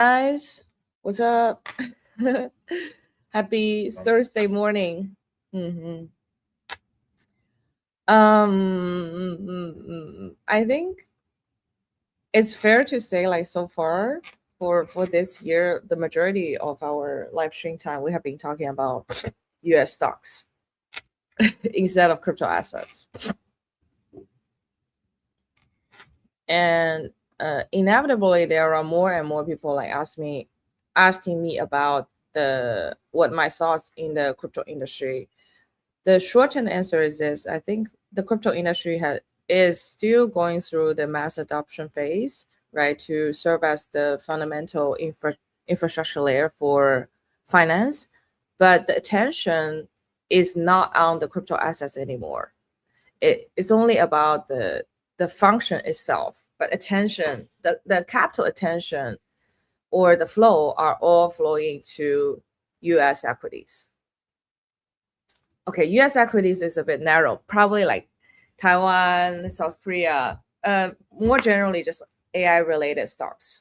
Guys, what's up? Happy Thursday morning. I think it's fair to say, like, so far for this year, the majority of our live stream time we have been talking about US stocks instead of crypto assets. And inevitably there are more and more people like asking me about what my thoughts in the crypto industry. The short-term answer is this: I think the crypto industry is still going through the mass adoption phase, right, to serve as the fundamental infrastructure layer for finance. But the attention is not on the crypto assets anymore. It's only about the function itself, but attention, the capital attention or the flow are all flowing to US equities. Okay, US equities is a bit narrow, probably like Taiwan, South Korea, more generally just AI related stocks.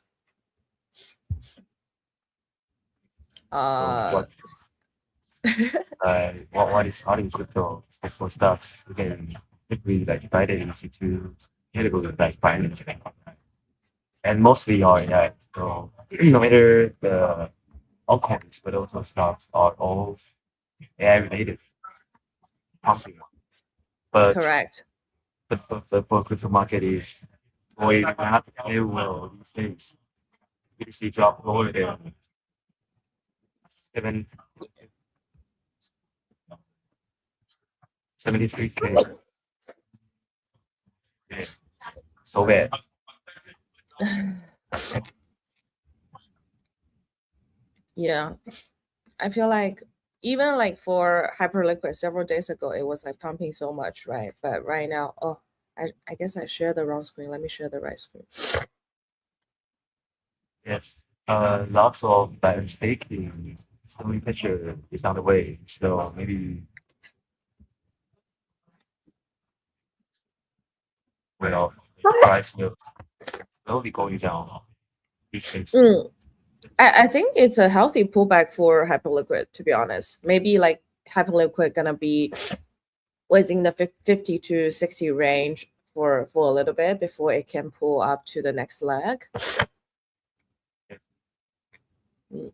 What is crypto for stuff? We can quickly like divide it into two categories like finance and mostly are AI. So no matter the altcoins, but also stocks are all AI related pumping. But Correct. the crypto market is going not very well these days. BTC dropped lower than 7 73K. Yeah, so bad. Yeah, I feel like even like for hyperliquid several days ago, it was like pumping so much, right? But right now, I guess I shared the wrong screen. Let me share the right screen. Yes. Lots of balance staking. Slowly picture is on the way. So maybe well the price will slowly going down these days. Mm. I think it's a healthy pullback for hyperliquid, to be honest. Maybe like hyperliquid gonna be within the 50 to 60 range for a little bit before it can pull up to the next leg. Mm.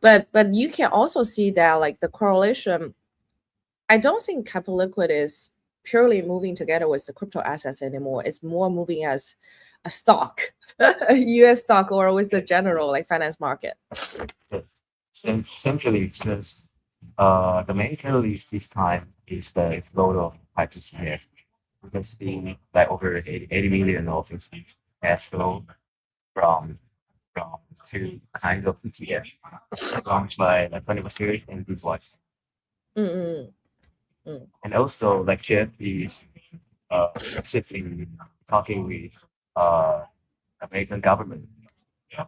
But you can also see that like the correlation. I don't think hyperliquid is purely moving together with the crypto assets anymore. It's more moving as a stock, a US stock, or with the general like finance market. Essentially, it's just the main catalyst this time is the flow of hyperscaler. You can see like over 80 million of cash flow from from two kinds of ETF launched by like 21st Series and Deep Watch. Mm-mm. Mm. And also like Jeff is aggressively talking with uh American government. Yeah.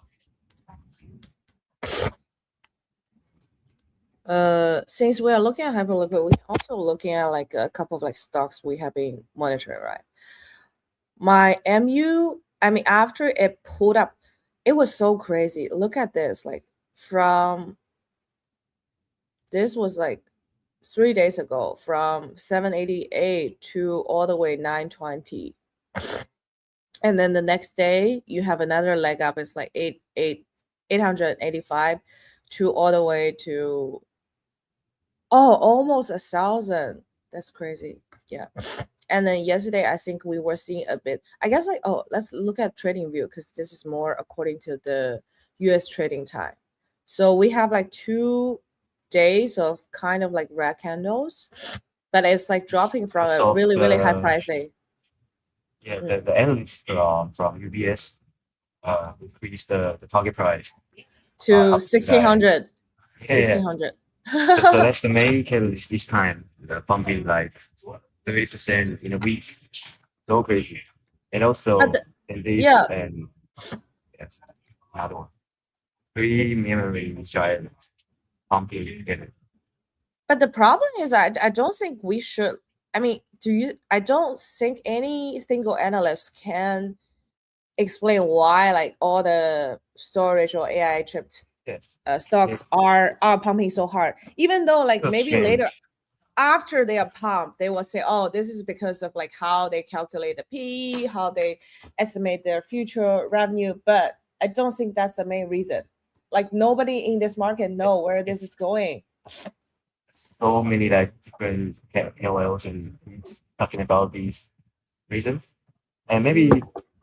Since we are looking at hyperliquid, we're also looking at like a couple of like stocks we have been monitoring, right? My MU, I mean, after it pulled up, it was so crazy. Look at this, like from this was like 3 days ago, from 788 to all the way 920. And then the next day you have another leg up, it's like 885 to all the way to almost 1,000. That's crazy. Yeah. And then yesterday I think we were seeing a bit, I guess, like, let's look at trading view because this is more according to the US trading time. So we have like 2 days of kind of like red candles, but it's like dropping from Because a of really high the pricing. yeah Mm. the analyst from UBS increased the target price To up to like 1600. yeah, yeah. 1600. So that's the main catalyst this time. The pumping like 30% in a week. So crazy. And But also in this yeah, and yes, another one. Three memory giant pumping together. but the problem is I don't think we should. I mean, I don't think any single analyst can explain why like all the storage or AI chipped Yes. stocks are pumping so hard, even though like Feels maybe later strange. after they are pumped, they will say, oh, this is because of like how they calculate the PE, how they estimate their future revenue. But I don't think that's the main reason. Like nobody in this market know where this is It's going. so many like different KOLs and things talking about these reasons. And maybe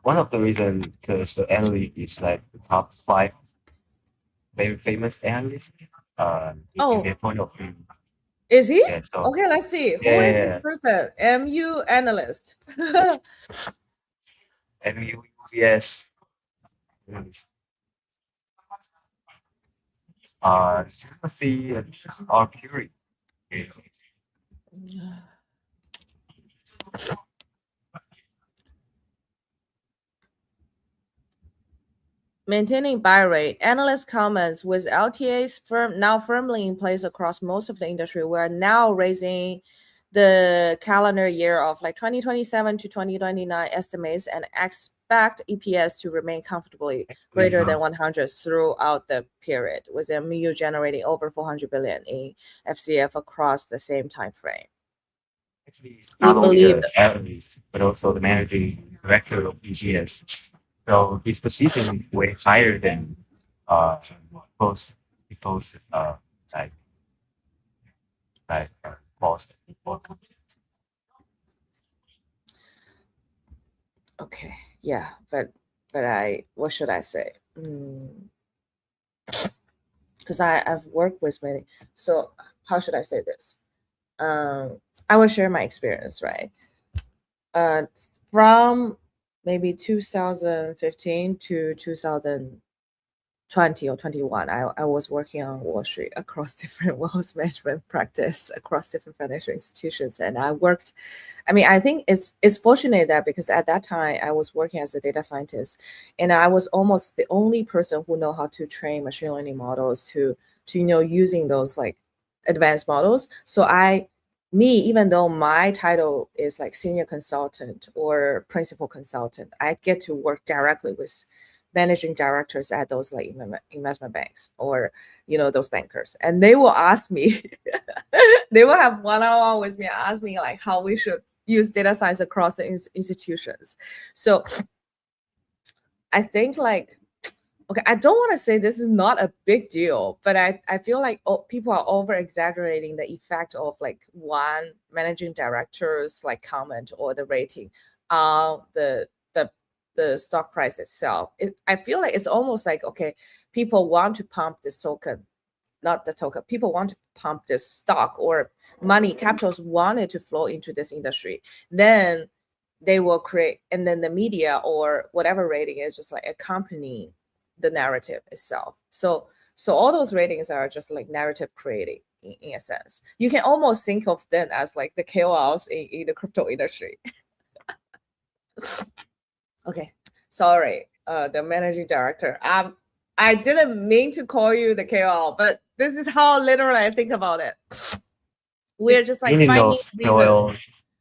one of the reasons because the analyst is like the top five very famous analysts in Oh, their point of view. is he? Yeah, so Okay, let's see. Who is this yeah, person? MU analyst. and we yes, Timothy or Curie. Maintaining buy rate. Analyst comments with LTAs now firmly in place across most of the industry. We're now raising the calendar year of like 2027 to 2029 estimates and expect EPS to remain comfortably greater than 100 throughout the period, with MU generating over 400 billion in FCF across the same time frame. Actually, We not only believe the analyst, but also the managing director of EGS. So his position way higher than uh post post like post. okay, yeah, but I what should I say? Because I've worked with many. So how should I say this? I will share my experience, right? Uh, from maybe 2015 to 2020 or 21, I was working on Wall Street across different wealth management practice across different financial institutions, and I worked. I mean, I think it's fortunate that because at that time I was working as a data scientist, and I was almost the only person who know how to train machine learning models to using those like advanced models. So even though my title is like senior consultant or principal consultant, I get to work directly with managing directors at those like investment banks or those bankers, and they will ask me they will have one-on-one with me and ask me like how we should use data science across the institutions. So I think like, okay, I don't want to say this is not a big deal, but I feel like people are over exaggerating the effect of like one managing director's like comment or the rating on the stock price itself. I feel like it's almost like, okay, people want to pump this token, not the token. People want to pump this stock or money, capitals wanted to flow into this industry. Then they will create, and then the media or whatever rating is just like accompanying the narrative itself. So all those ratings are just like narrative creating in a sense. You can almost think of them as like the KOLs in the crypto industry. Okay, sorry, the managing director. I didn't mean to call you the KOL, but this is how literally I think about it. We're just like Meaning finding of reasons. KOL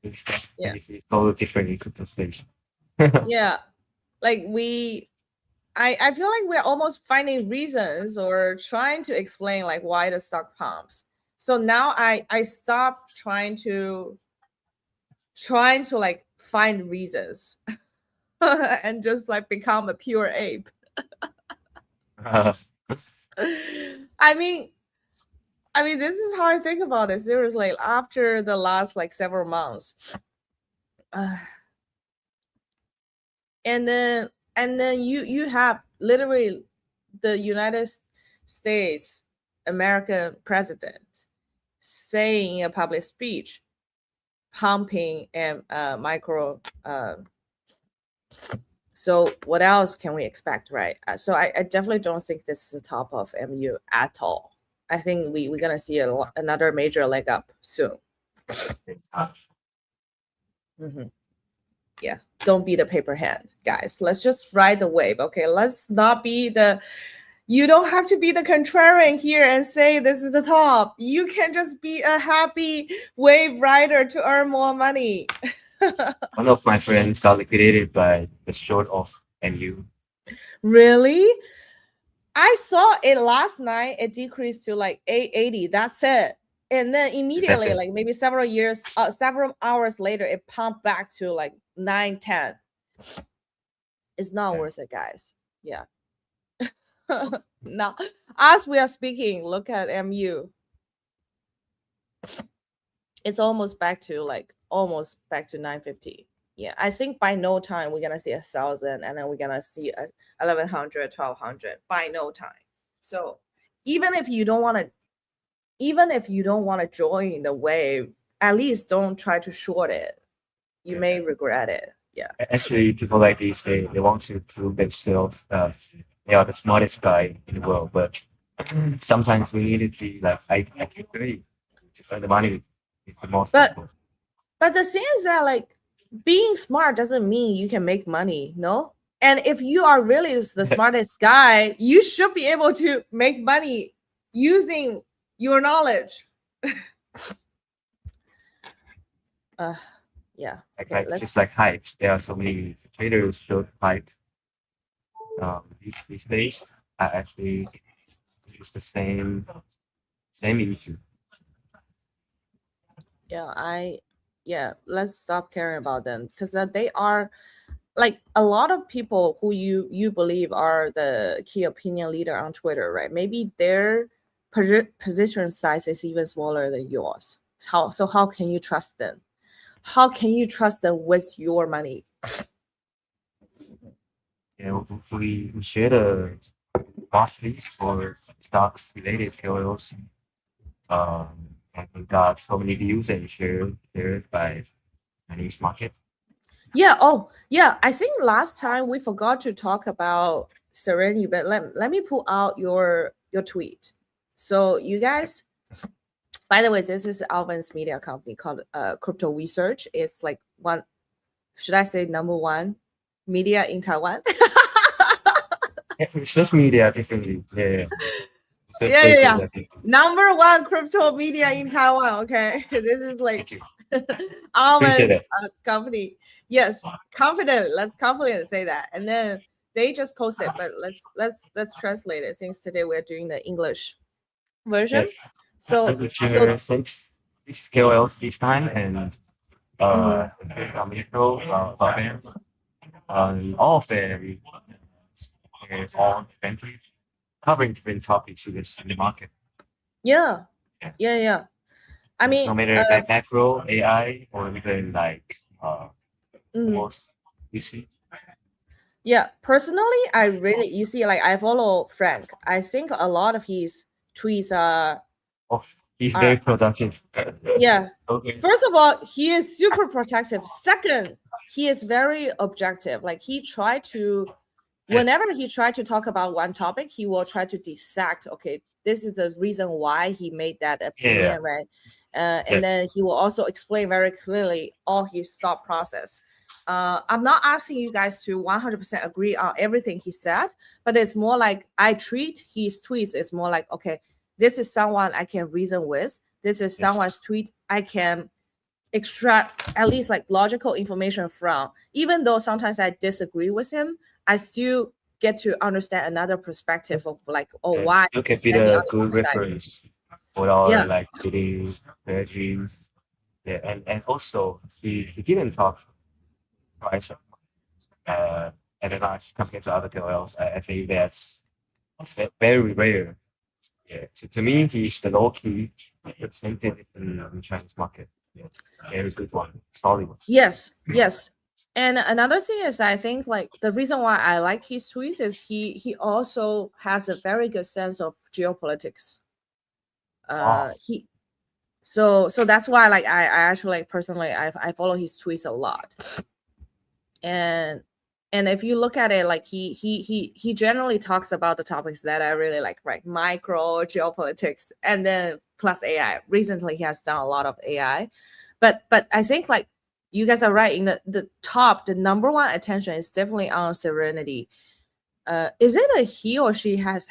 is Yeah, totally different in crypto space. yeah. Like I feel like we're almost finding reasons or trying to explain like why the stock pumps. So now I stopped trying to like find reasons and just like become a pure ape. I mean, this is how I think about it. Seriously, after the last like several months, and then you have literally the United States American president saying in a public speech, pumping and micro. So what else can we expect, right? So I definitely don't think this is the top of MU at all. I think we're gonna see another major leg up soon. Mm-hmm. Yeah, don't be the paper hand, guys. Let's just ride the wave, okay? Let's not be the. You don't have to be the contrarian here and say this is the top. You can just be a happy wave rider to earn more money. One of my friends got liquidated by the short of And you? Really? I saw it last night. It decreased to like 880. That's it. And then That's immediately, it. like maybe several hours later, it pumped back to like 910. It's not Yeah. worth it, guys. Yeah. Now, as we are speaking, look at MU. It's almost back to 950. Yeah, I think by no time we're gonna see 1,000, and then we're gonna see 1,100, 1,200 by no time. So even if you don't want to, join the wave, at least don't try to short it. You may regret it. Yeah. Actually, people like these, they want to prove themselves that they are the smartest guy in the world. But sometimes we need to be like, I can agree to earn the money with the most But people. the thing is that like being smart doesn't mean you can make money, no? And if you are really the smartest guy, you should be able to make money using your knowledge. Yeah. Okay, Like just let's like hype. There are so many traders show hype these days. I think it's the same issue. let's stop caring about them because they are like a lot of people who you believe are the key opinion leader on Twitter, right? Maybe their position size is even smaller than yours. How can you trust them? How can you trust them with your money? Yeah, we share the watch list for stocks related KOLs. And we got so many views and shared by Chinese market. Yeah. Oh, yeah. I think last time we forgot to talk about Serenity, but let me pull out your tweet. So you guys, by the way, this is Alvin's media company called Crypto Research. It's like one, should I say number one media in Taiwan? Yeah, research media definitely. Yeah, research Yeah. paper that is. Number one crypto media in Taiwan. Okay, this is like Thank you. Appreciate Alvin's it. company. Yes, confident. Let's confidently say that. And then they just posted, but let's translate it since today we're doing the English Yes, version. I So will share six KOLs this time and mhm. some info about them. All of them is on advantage, covering different topics in the market. Yeah, Yeah. yeah. I No mean, matter like macro, AI, or even like mhm. most you see. Yeah, personally, I really, you see, like I follow Frank. I think a lot of his tweets Oh, he's very are productive. yeah. Okay. First of all, he is super protective. Second, he is very objective. Like he tried to, Yeah. whenever he tried to talk about one topic, he will try to dissect. Okay, this is the reason why he made that Yeah. opinion, right? Yeah. And then he will also explain very clearly all his thought process. I'm not asking you guys to 100% agree on everything he said, but it's more like I treat his tweets. It's more like, okay, this is someone I can reason with. This is Yes. someone's tweet I can extract at least like logical information from. Even though sometimes I disagree with him, I still get to understand another perspective of like, oh, why Yes. You can he's be standing on the the good other side. reference for our Yeah. like city strategies. Yeah, and also he didn't talk twice at a large compared to other KOLs. I think that's very rare. Yeah, to me, he's the low key representative in the Chinese market. Yes, very good one, solid one. Yes. And another thing is I think like the reason why I like his tweets is he also has a very good sense of geopolitics. Oh, He so that's why like I actually like personally I follow his tweets a lot. and and if you look at it like he generally talks about the topics that I really like, right? Micro geopolitics and then plus AI. Recently he has done a lot of AI, but I think like you guys are right in the number one attention is definitely on Serenity. Is it a he or she has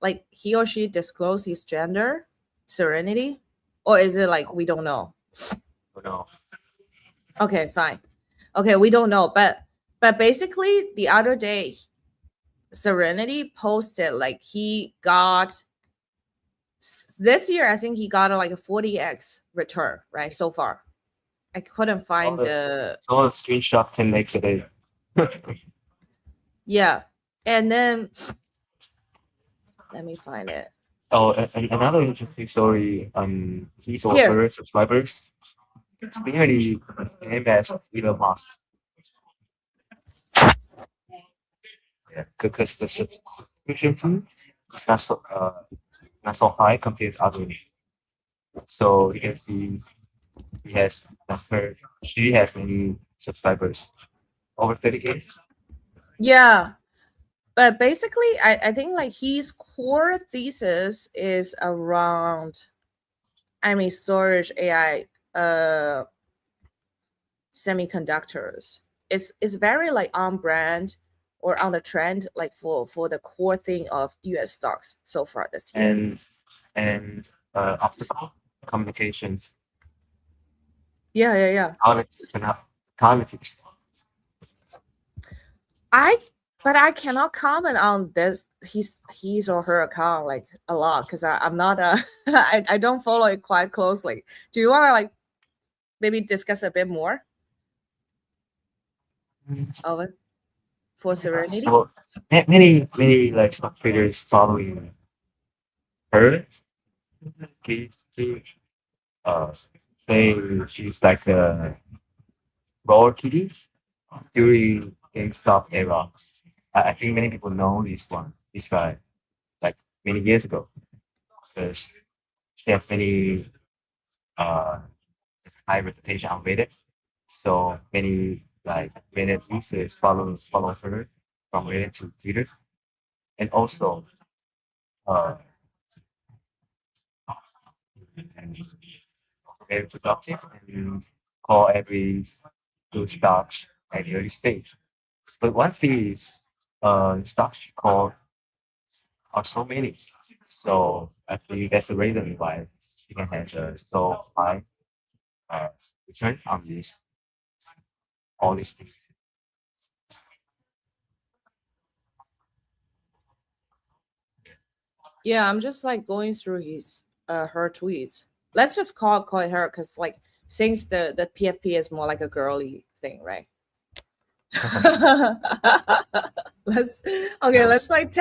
like he or she disclosed his gender, Serenity, or is it like we don't know? no. Okay, fine. Okay, we don't know, but But basically, the other day, Serenity posted like he got this year. I think he got like a 40x return, right? So far, I couldn't All find the the all the screenshot 10x a day. yeah, and then let me find it Oh, and another interesting story. These here. offer subscribers. It's really same as Elon Musk. Yeah, because the subscription fee is not so high compared to other. So you can see he has her she has many subscribers over 30K. Yeah, but basically, I think like his core thesis is around, I mean, storage AI, semiconductors. It's very like on brand or on the trend, like for the core thing of US stocks so far this year. and and optical communications, Yeah. cognitive. I but I cannot comment on this his or her account like a lot because I'm not I don't follow it quite closely. Do you want to like maybe discuss a bit more of it for Serenity? So many like stock traders following her. He uh saying she's like a raw kitty during GameStop era. I think many people know this guy, like many years ago, because she has many uh high reputation on Reddit. So many like Reddit users follow her from Reddit to Twitter, and also uh and very productive and call every good stocks at the early stage. But one thing is stocks she call are so many. So I think that's the reason why you can have so high uh, return on these all these things. Yeah, I'm just like going through his her tweets. Let's just call it her because like since the PFP is more like a girly thing, right? let's okay, let's Yes. like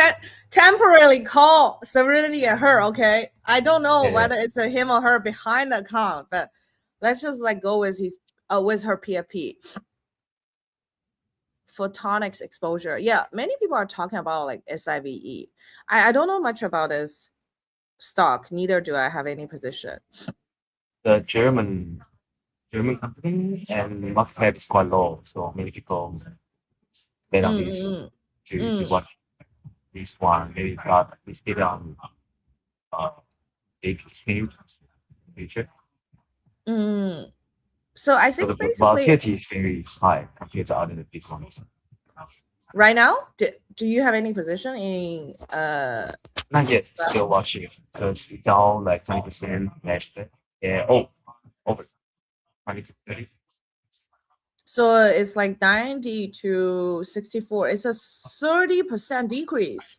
temporarily call Serenity a her. Okay, I don't know Yeah, whether it's a him or her behind the account, but let's just like go with his with her PFP. Photonics exposure. Yeah, many people are talking about like SIVE. I don't know much about this stock. Neither do I have any position. the German company and market cap is quite low, so many people bet on this Mm, to mm, watch this one. Maybe got this did on uh, big exchange future. mm. So I So the think basically volatility is very high compared to other big ones. right now, do you have any position in Not yet, stock? still watching because it's down like 20% last day. Yeah, oh, over 20 to 30. So it's like 90 to 64. It's a 30% decrease.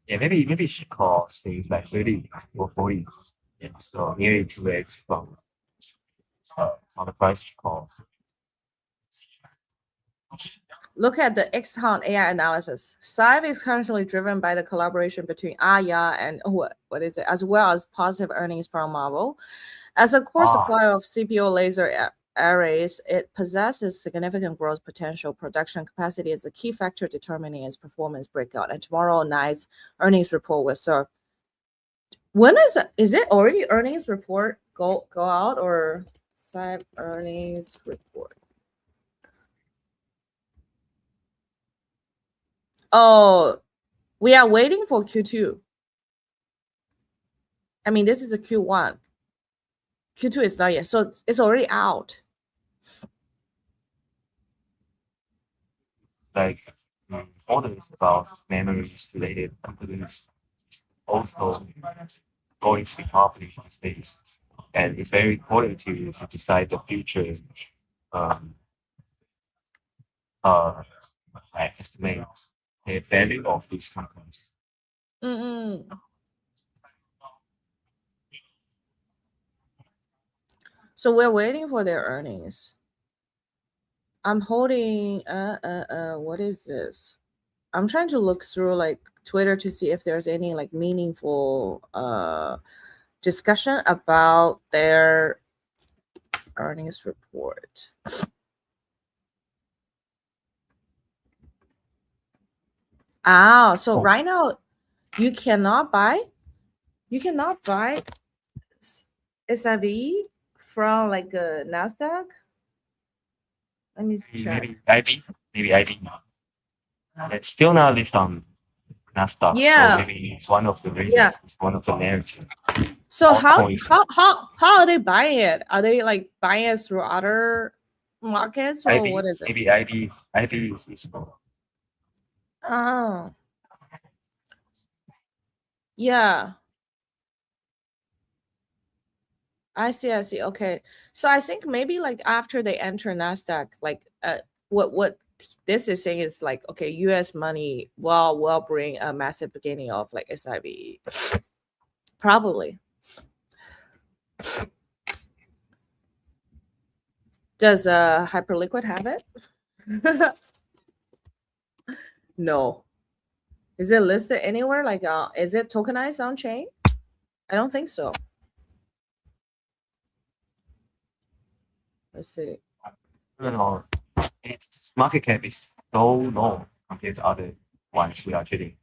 Yeah, maybe she calls things like 30 or 40. Yeah, so nearly 2x from the price she calls. Look at the Xhunt AI analysis. SIVE is currently driven by the collaboration between Aya and what is it, as well as positive earnings from Marvel. As a core Ah, supplier of CPO laser arrays, it possesses significant growth potential. Production capacity is a key factor determining its performance breakout. And tomorrow night's earnings report will serve. When is it already earnings report go out or SIVE earnings report? Oh, we are waiting for Q2. I mean, this is a Q1. Q2 is not yet, so it's already out. like orders about memories related components also going to be happening these days. And it's very important to decide the future um, like estimate the value of these companies. Mm-mm. So we're waiting for their earnings. I'm holding what is this? I'm trying to look through like Twitter to see if there's any like meaningful discussion about their earnings report. So Oh, right now you cannot buy SIV from like a Nasdaq. Let me check. maybe IB. It's still not listed on Nasdaq, so Yeah, maybe it's one of the reasons. yeah. It's one of the narrative. So Altcoins. how are they buying it? Are they like buying it through other markets or what is it? Maybe IB is visible. Oh, yeah. I see, I see. Okay. So I think maybe like after they enter Nasdaq, like what this is saying is like, okay, US money will bring a massive beginning of like SIV. Probably. Does Hyperliquid have it? No. Is it listed anywhere? Like is it tokenized on chain? I don't think so. Let's see. You know, its market cap is so low compared to other ones we are trading.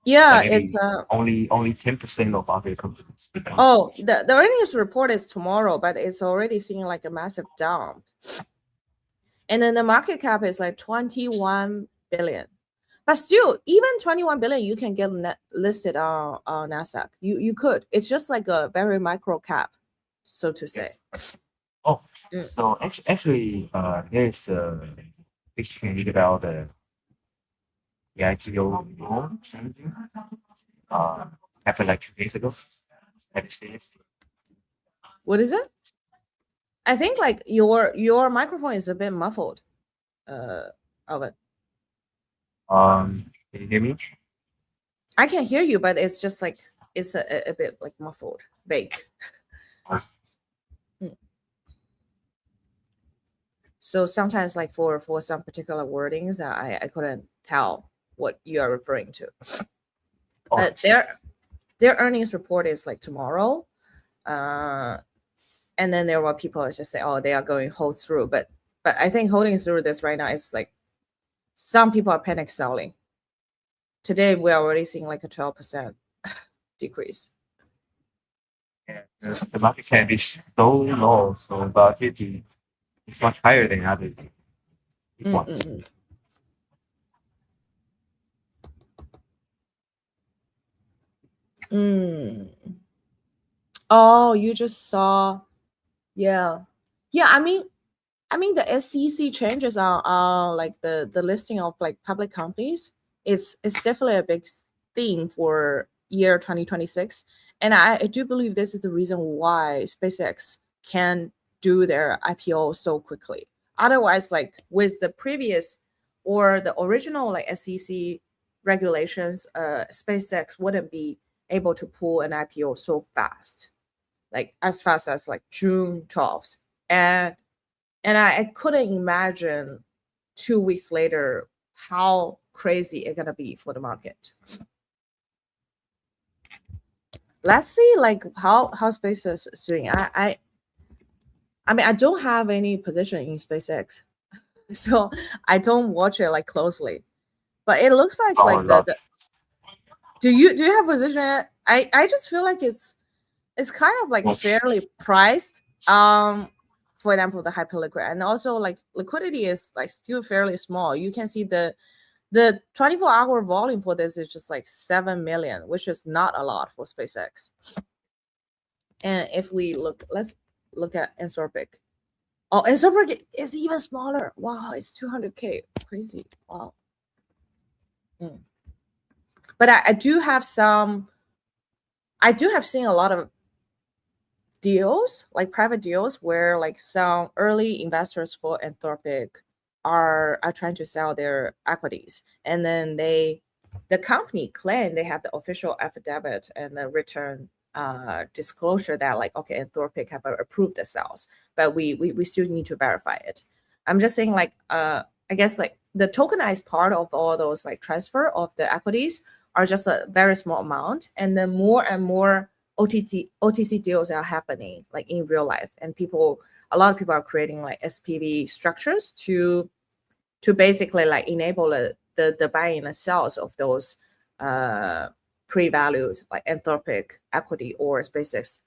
Yeah, Like it's maybe only 10% of other companies. oh, the earnings report is tomorrow, but it's already seeing like a massive dump. And then the market cap is like 21 billion. But still, even 21 billion, you can get listed on Nasdaq. You could. It's just like a very micro cap, so to say. Oh, Mm. so actually, there's a big change about the IPO rule changing. Happened like 2 days ago at the States. What is it? I think like your microphone is a bit muffled. Of it. Can you hear me? I can hear you, but it's just like it's a bit like muffled, vague. Mm. So sometimes like for some particular wordings, I couldn't tell what you are referring to. Oh, But their earnings report is like tomorrow. And then there were people that just say, oh, they are going hold through. But I think holding through this right now is like some people are panic selling. Today we're already seeing like a 12% decrease. yeah, the market cap is so low, so volatility is much higher than other ones. Mm-mm. Mm. Oh, you just saw, yeah, yeah. I mean the SEC changes are like the listing of like public companies. It's definitely a big theme for year 2026, and I do believe this is the reason why SpaceX can do their IPO so quickly. Otherwise, like with the previous or the original like SEC regulations, SpaceX wouldn't be able to pull an IPO so fast, like as fast as like June 12th. And I couldn't imagine 2 weeks later how crazy it's gonna be for the market. Let's see like how SpaceX is doing. I mean I don't have any position in SpaceX, so I don't watch it like closely. But it looks like Oh, a lot. the do you have position? I just feel like it's kind of like Yes. fairly priced. For example, the hyperliquid, and also like liquidity is like still fairly small. You can see the 24-hour volume for this is just like 7 million, which is not a lot for SpaceX. And if we let's look at Anthropic. Oh, Anthropic is even smaller. Wow, it's 200K. Crazy. Wow. Mm. But I do have seen a lot of deals, like private deals, where like some early investors for Anthropic are trying to sell their equities, and then the company claim they have the official affidavit and the return disclosure that like, okay, Anthropic have approved the sales, but we still need to verify it. I'm just saying like I guess like the tokenized part of all those like transfer of the equities are just a very small amount, and then more and more OTC deals are happening like in real life, and a lot of people are creating like SPV structures to basically like enable the buying and sales of those pre-valued like Anthropic equity or SpaceX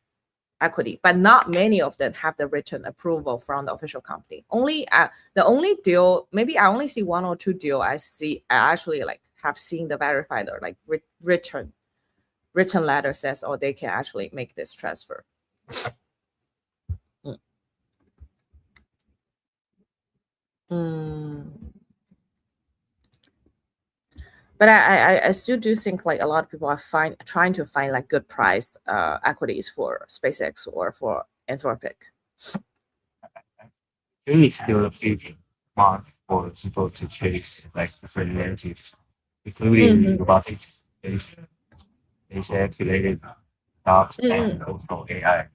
equity, but not many of them have the written approval from the official company. The only deal, maybe I only see one or two deal I actually like have seen the verified or like written letter says, oh, they can actually make this transfer. But I still do think like a lot of people are trying to find like good priced equities for SpaceX or for Anthropic. Really still a big market for people to chase like different narratives, including robotics, SpaceX related stocks, and also AI.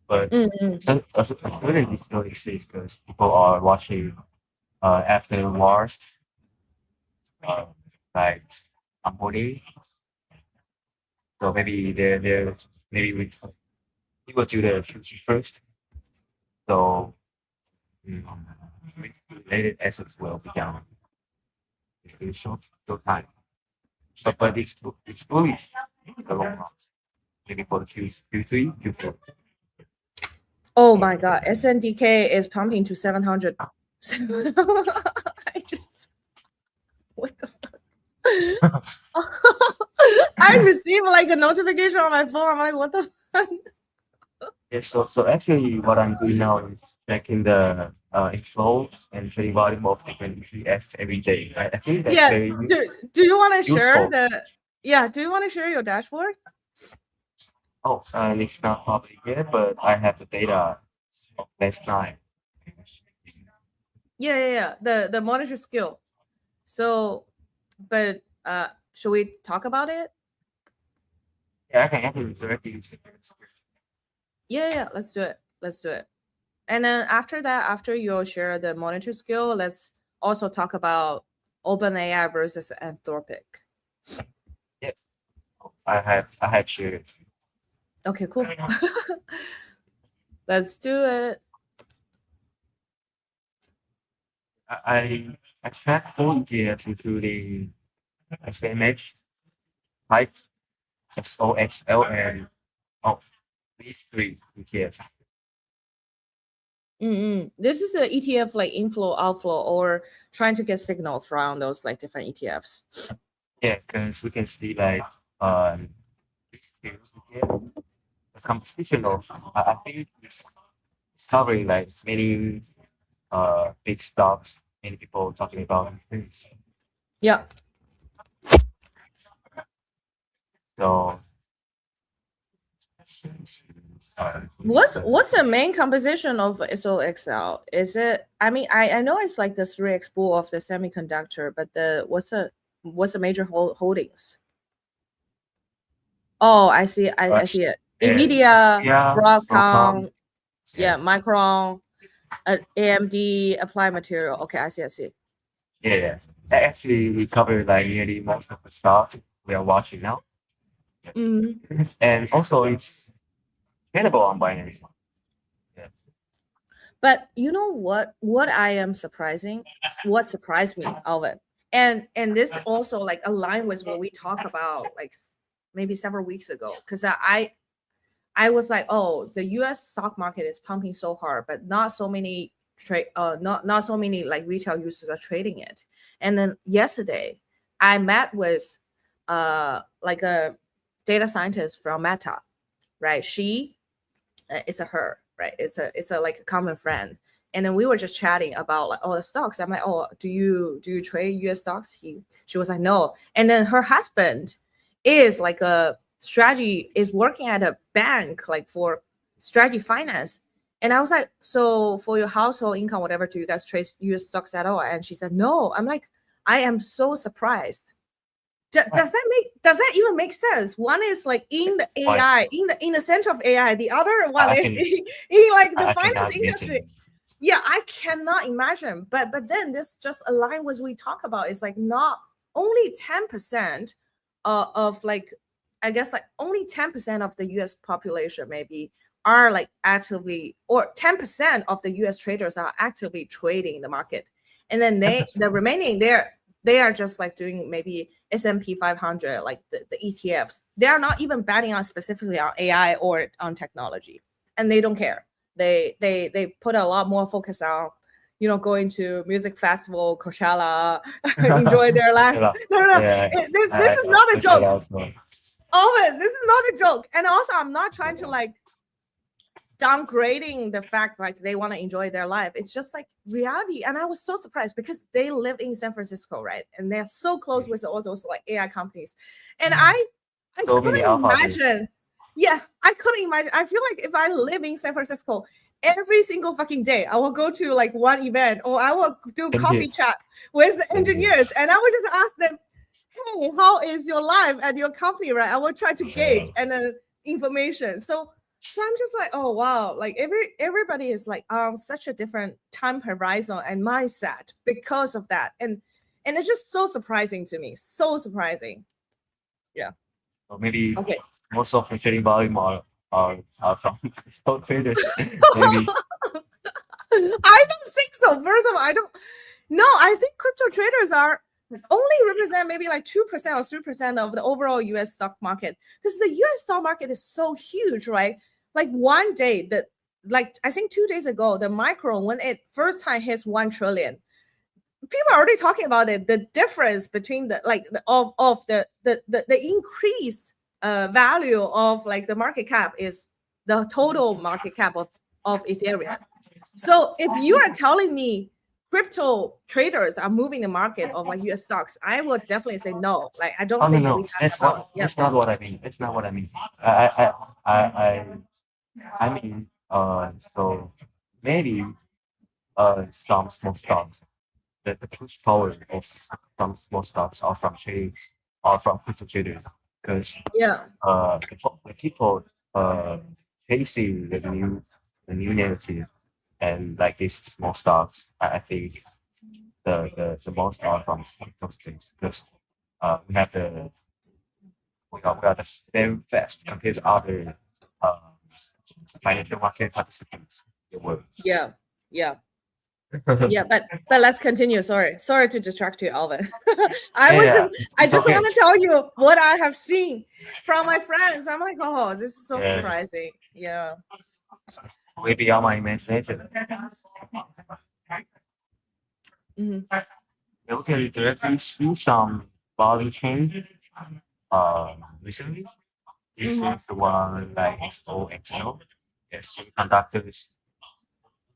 But uncertainty still exists because people are watching after wars, like onboarding. So maybe maybe we will do the future first. So related assets will be down in short time. But it's bullish in the long run. Maybe for the Q3, Q4. Oh my God, SNDK is pumping to 700. I just, what the fuck? I received like a notification on my phone. I'm like, what the fuck? Yeah, so actually what I'm doing now is checking the inflows and trading volume of different ETFs every day. I think that's very do you want to share useful. do you want to share your dashboard? Oh, it's not public yet, but I have the data of last night. Yeah. The monitor skill. So, but should we talk about it? Yeah, I can actually directly use it. Yeah, let's do it. And then after that, after you share the monitor skill, let's also talk about OpenAI versus Anthropic. Yes, I had shared it. Okay, cool. Let's do it. I track 4 ETFs, including SMH, Hype, XOXL, and these 3 ETFs. This is an ETF like inflow, outflow, or trying to get signal from those like different ETFs. Yeah, because we can see like the composition of I think it's covering like many big stocks, many people talking about things. Yeah. So what's the main composition of SOXL? Is it? I mean, I know it's like the 3x pool of the semiconductor, but what's the major holdings? Oh, I see. I see it. Nvidia, Broadcom, yeah, Micron, AMD, Applied Material. Okay, I see. Yeah, actually, we covered like nearly most of the stocks we are watching now. And also, it's available on Binance. Yeah. But you know what I am surprising? What surprised me of it, and this also like aligned with what we talked about like maybe several weeks ago, because I was like, oh, the U.S. stock market is pumping so hard, but not so many not so many like retail users are trading it. And then yesterday, I met with like a data scientist from Meta, right? She, it's a her, right? It's a like a common friend. And then we were just chatting about like all the stocks. I'm like, oh, do you trade U.S. stocks? She was like, no. And then her husband is like is working at a bank like for strategy finance. And I was like, so for your household income, whatever, do you guys trade US stocks at all? And she said, no. I'm like, I am so surprised. Does that even make sense? One is like in the AI, in the center of AI. The other one is in like the finance industry. Yeah, I cannot imagine. But then this just align with we talk about. It's like not only 10% of like, I guess like only 10% of the US population maybe are like actively, or 10% of the US traders are actively trading the market. And then the remaining they are just like doing maybe S&P 500, like the ETFs. They are not even betting on specifically on AI or on technology, and they don't care. They put a lot more focus on, you know, going to music festival, Coachella, enjoy their life. No. This is not a joke. Oh, this is not a joke. And also, I'm not trying to like downgrading the fact like they want to enjoy their life. It's just like reality. And I was so surprised because they lived in San Francisco, right? And they're so close with all those like AI companies. And I So couldn't imagine. Yeah, I couldn't imagine. I feel like if I live in San Francisco, every single fucking day, I will go to like one event or I will do coffee chat with the engineers, and I would just ask them, hey, how is your life at your company, right? I will try to gauge and then information. So I'm just like, oh wow, like everybody is like such a different time horizon and mindset because of that, and it's just so surprising to me, so surprising. Yeah. Or maybe most of the trading volume are from stock traders. Maybe. I don't think so. First of all, I think crypto traders are only represent maybe like 2% or 3% of the overall US stock market, because the US stock market is so huge, right? Like one day that, like I think 2 days ago, the micro, when it first time hits 1 trillion, people are already talking about it. The difference between the like the increase value of like the market cap is the total market cap of Ethereum. So if you are telling me crypto traders are moving the market of like US stocks, I would definitely say no. Like I don't think no. That's not what I mean. That's not what I mean. I mean, so maybe some small stocks, the push power of some small stocks are from trading, are from crypto traders, because the people chasing the new narrative, and like these small stocks, I think the most are from crypto traders, because we have we are the very fast compared to other uh, financial market participants in the world. Yeah. But let's continue. Sorry to distract you, Alvin. I just want to tell you what I have seen from my friends. I'm like, oh, this is so surprising. Yeah. Maybe on my imagination. We can directly see some volume change recently. This is the one like XOXO, semiconductors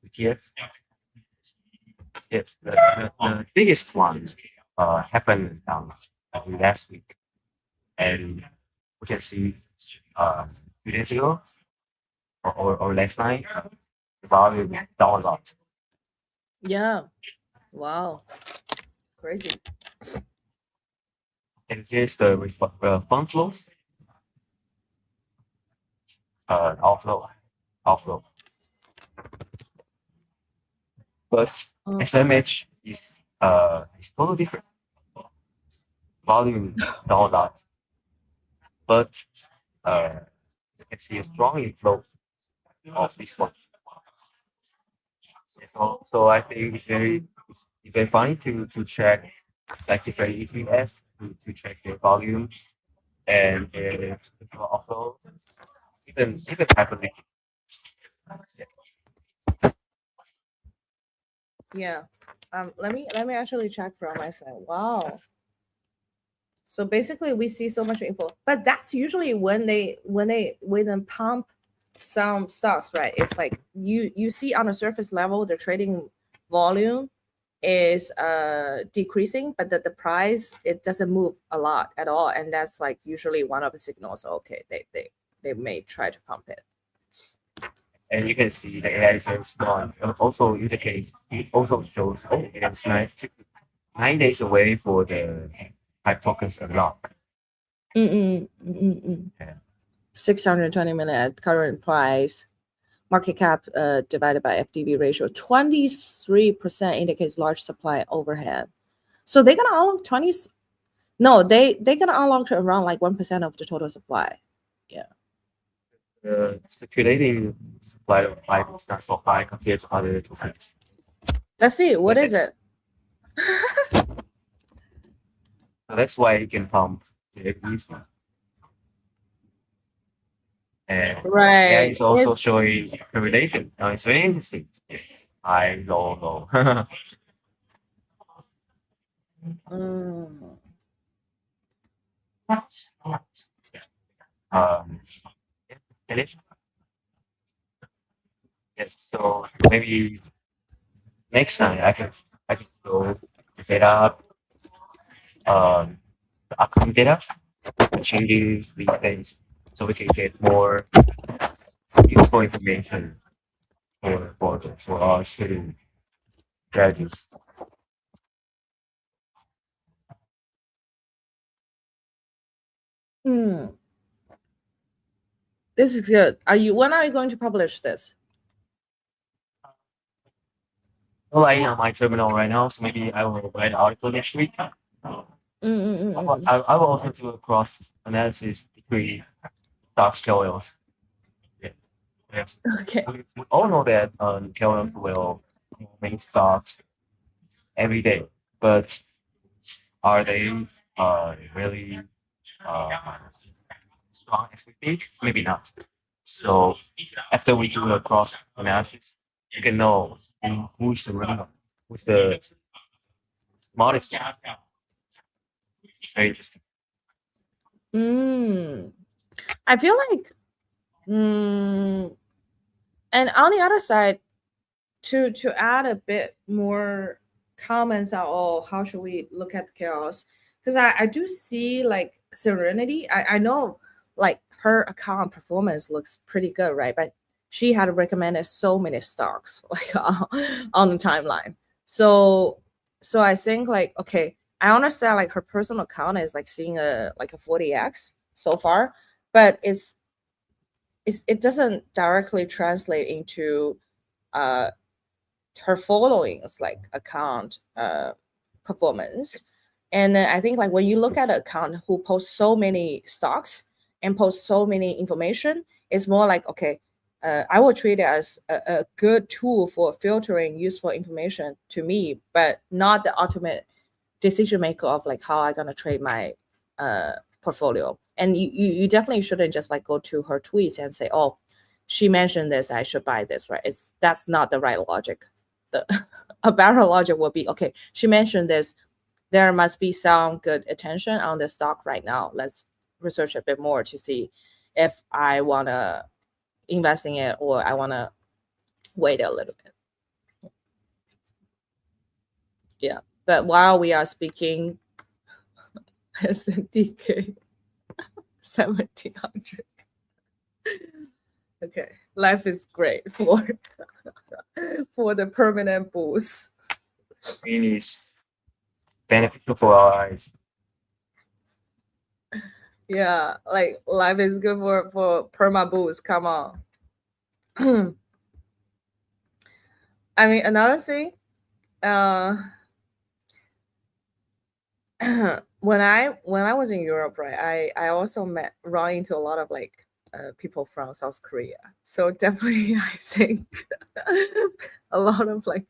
ETF. Yes, the biggest one happened last week, and we can see 2 days ago or last night, the volume down a lot. Yeah. Wow. Crazy. And here's the fund flow, outflow. But SMH is totally different. Volume down a lot, but you can see a strong inflow of this one. So I think it's very funny to check like different ETFs to check their volume and also even happening. Yeah. Let me actually check from my side. Wow. So basically we see so much info, but that's usually when they pump some stocks, right? It's like you see on the surface level the trading volume is decreasing, but the price, it doesn't move a lot at all, and that's like usually one of the signals. Okay, they may try to pump it. and you can see the AI is very smart. And also, in the case, it also shows, oh, it's nice to 9 days away for the hype tokens unlock. Yeah. 620 million at current price. Market cap divided by FDB ratio, 23% indicates large supply overhead. So they're gonna unlock 20. No, they're gonna unlock around like 1% of the total supply. Yeah. Circulating supply of hype is not so high compared to other tokens. Let's see. What is it? So that's why you can pump the easy. And Right. AI is also showing correlation. Now it's very interesting. High, low, low. um, finish. Yes. So maybe next time I can go data the upcoming data, the changes, these things, so we can get more useful information for our student graduates. This is good. When are you going to publish this? Well, I am on my terminal right now, so maybe I will write an article next week. I will also do a cross analysis between stocks KOLs. Yeah. Yes. Okay. We all know that KOLs will make stocks every day, but are they really strong as we think? Maybe not. So after we do a cross analysis, you can know who's the winner, who's the smartest. It's very interesting. I feel like, and on the other side, to add a bit more comments on, oh, how should we look at the chaos? Because I do see like Serenity. I know like her account performance looks pretty good, right? But she had recommended so many stocks like on the timeline. So I think like, okay, I understand like her personal account is like seeing a 40x so far, but it doesn't directly translate into her following's like account performance. And I think like when you look at an account who posts so many stocks and posts so many information, it's more like, okay, I will treat it as a good tool for filtering useful information to me, but not the ultimate decision maker of like how I'm gonna trade my portfolio. And you definitely shouldn't just like go to her tweets and say, oh, she mentioned this, I should buy this, right? That's not the right logic. A better logic would be, okay, she mentioned this, there must be some good attention on the stock right now. Let's research a bit more to see if I want to invest in it or I want to wait a little bit. Yeah, but while we are speaking, SNDK 1700. Okay, life is great for the permanent bulls. Green is beneficial for our eyes. Yeah, like life is good for perma bulls. Come on. I mean, another thing, when I was in Europe, right, I also run into a lot of like people from South Korea. So definitely, I think a lot of like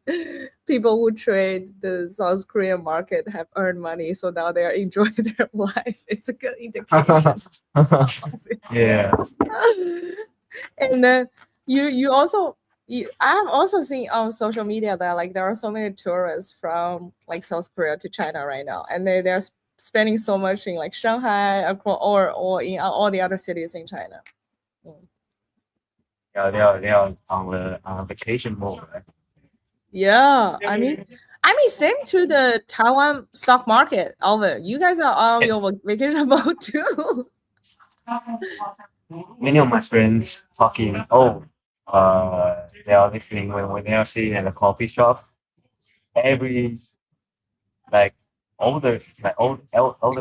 people who trade the South Korean market have earned money, so now they are enjoying their life. It's a good indication. Yeah. And then you also I have also seen on social media that like there are so many tourists from like South Korea to China right now, and they're spending so much in like Shanghai or in all the other cities in China. Yeah, they are on the vacation mode. Right? Yeah, I mean, same to the Taiwan stock market. Alvin, you guys are on your vacation mode too. Many of my friends talking, oh, they are listening when they are sitting at a coffee shop. Every like older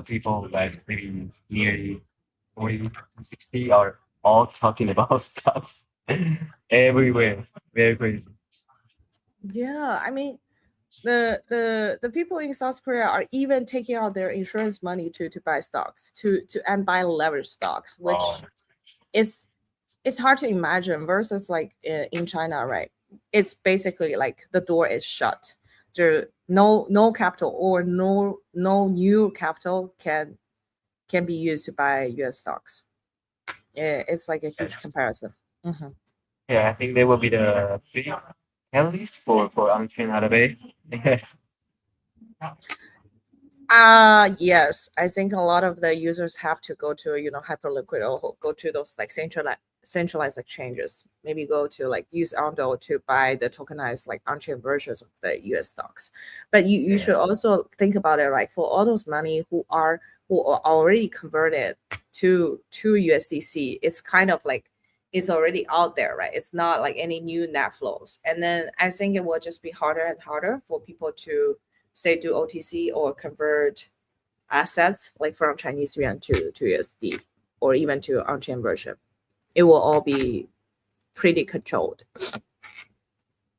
people like maybe nearly 40 to 60 are all talking about stocks everywhere. Very crazy. Yeah, I mean, the people in South Korea are even taking out their insurance money to buy stocks, to and buy leverage stocks, Oh, which is it's hard to imagine versus like in China, right? It's basically like the door is shut. There no capital or no new capital can be used to buy US stocks. It's like a huge yes. comparison. Mhm. Yeah, I think they will be the big analyst for Angchen Arabe. Yes, I think a lot of the users have to go to hyperliquid or go to those like centralized exchanges. Maybe go to like use Ondo to buy the tokenized like on-chain versions of the US stocks. But you Yeah, should also think about it, like for all those money who are already converted to USDC. It's kind of like it's already out there, right? It's not like any new net flows. And then I think it will just be harder and harder for people to say do OTC or convert assets like from Chinese yuan to USD or even to on-chain version. It will all be pretty controlled.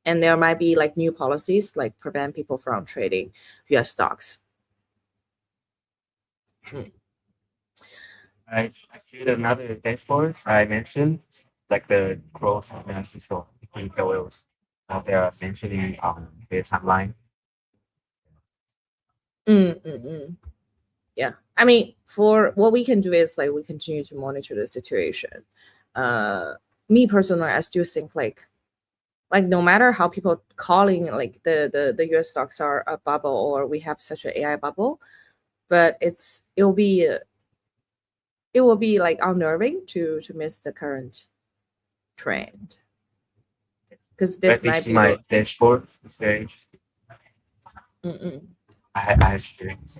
And there might be like new policies like prevent people from trading US stocks. Mm. I feel another dashboard I mentioned, like the growth analysis of different oils. They are mentioning their timeline. Mm, mm, mm. Yeah. I mean, for what we can do is like we continue to monitor the situation. Uh, Me personally, I still think like no matter how people calling like the US stocks are a bubble or we have such an AI bubble, but it will be like unnerving to miss the current trend because this Let me might see be my dashboard. It's very interesting. mm-mm. I experienced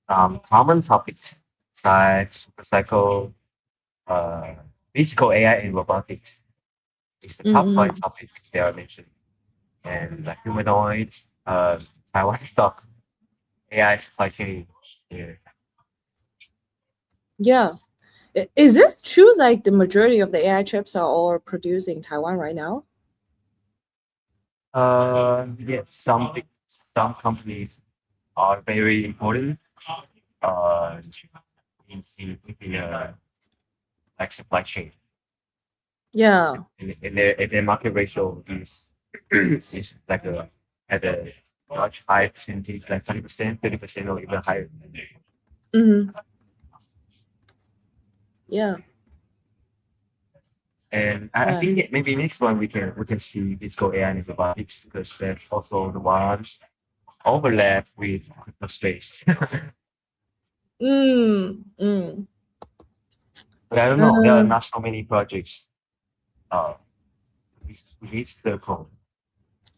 common topics like supercycle, uh, physical AI and robotics. It's the top five Mm-mm. topics they are mentioned. And like humanoids, Taiwan stocks, AI supply chain. Yeah. Yeah. Is this true? Like the majority of the AI chips are all produced in Taiwan right now? Yeah, some companies are very important uh, in the like supply chain. Yeah. And their market ratio is like at a much higher percentage, like 20%, 30%, or even higher. Hmm. Yeah. And I Yeah. think that maybe next one we can see physical AI and robotics because that's also the ones overlap with crypto space. Mm. Mm. But I don't know. There are Uh, not so many projects. Uh, release the code